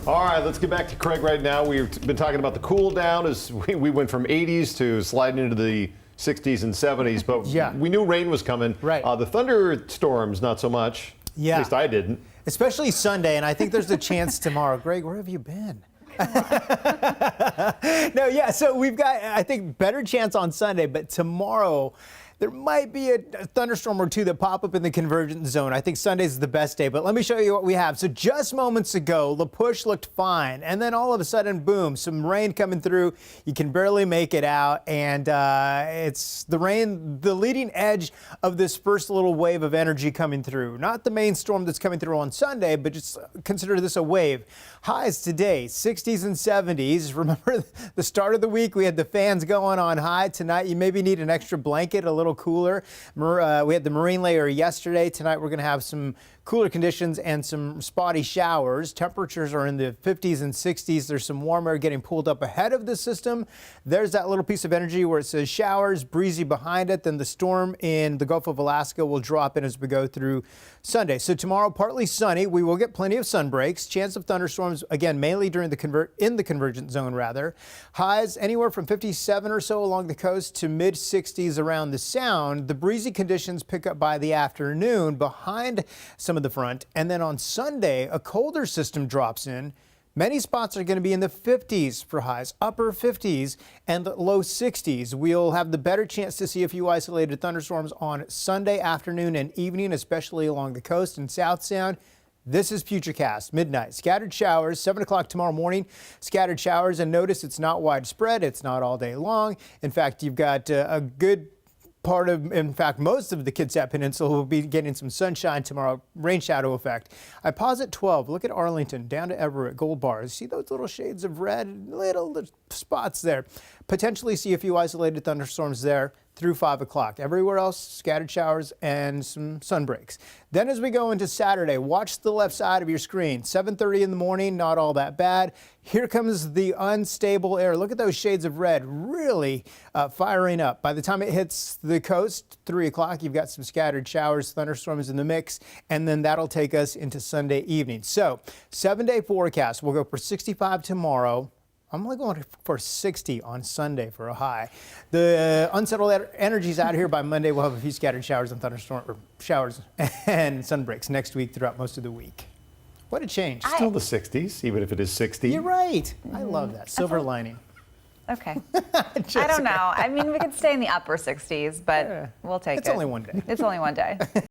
All right, let's get back to Craig right now. We've been talking about the cool down as we went from 80s to sliding into the 60s and 70s, but we knew rain was coming. Right. The thunderstorms, not so much. Yeah. At least I didn't. Especially Sunday, and I think there's a chance tomorrow. Greg, where have you been? So we've got, I think, better chance on Sunday, but tomorrow there might be a thunderstorm or two that pop up in the convergence zone. I think Sunday's the best day, but let me show you what we have. So just moments ago, La Push looked fine, and then all of a sudden, boom, some rain coming through. You can barely make it out, and it's the rain, the leading edge of this first little wave of energy coming through. Not the main storm that's coming through on Sunday, but just consider this a wave. Highs today, 60s and 70s. Remember the start of the week, we had the fans going on high. Tonight, you maybe need an extra blanket, a little cooler. We had the marine layer yesterday. Tonight we're going to have some cooler conditions and some spotty showers. Temperatures are in the 50s and 60s. There's some warm air getting pulled up ahead of the system. There's that little piece of energy where it says showers, breezy behind it. Then the storm in the Gulf of Alaska will drop in as we go through Sunday. So tomorrow, partly sunny. We will get plenty of sun breaks. Chance of thunderstorms, again, mainly during the convergent zone, rather. Highs anywhere from 57 or so along the coast to mid 60s around the Sound. The breezy conditions pick up by the afternoon behind some of the front. And then on Sunday, a colder system drops in. Many spots are going to be in the 50s for highs, upper 50s and low 60s. We'll have the better chance to see a few isolated thunderstorms on Sunday afternoon and evening, especially along the coast and South Sound. This is Futurecast, midnight. Scattered showers, 7 o'clock tomorrow morning. Scattered showers, and notice it's not widespread. It's not all day long. In fact, you've got a good part of, in fact, most of the Kitsap Peninsula will be getting some sunshine tomorrow, rain shadow effect. I pause at 12. Look at Arlington, down to Everett, gold bars. See those little shades of red, little spots there. Potentially see a few isolated thunderstorms there through 5 o'clock. Everywhere else, scattered showers and some sun breaks. Then as we go into Saturday, watch the left side of your screen. 7:30 in the morning, not all that bad. Here comes the unstable air. Look at those shades of red, really firing up. By the time it hits the coast, 3 o'clock, you've got some scattered showers, thunderstorms in the mix, and then that'll take us into Sunday evening. So 7-day forecast. We'll go for 65 tomorrow. I'm only going for 60 on Sunday for a high. The unsettled energy's out here. By Monday, we'll have a few scattered showers and showers and sun breaks next week throughout most of the week. What a change. Still the 60s, even if it is 60. You're right. I love that. Silver lining. Okay. I don't know. I mean, we could stay in the upper 60s, but we'll take it. It's only one day. It's only one day.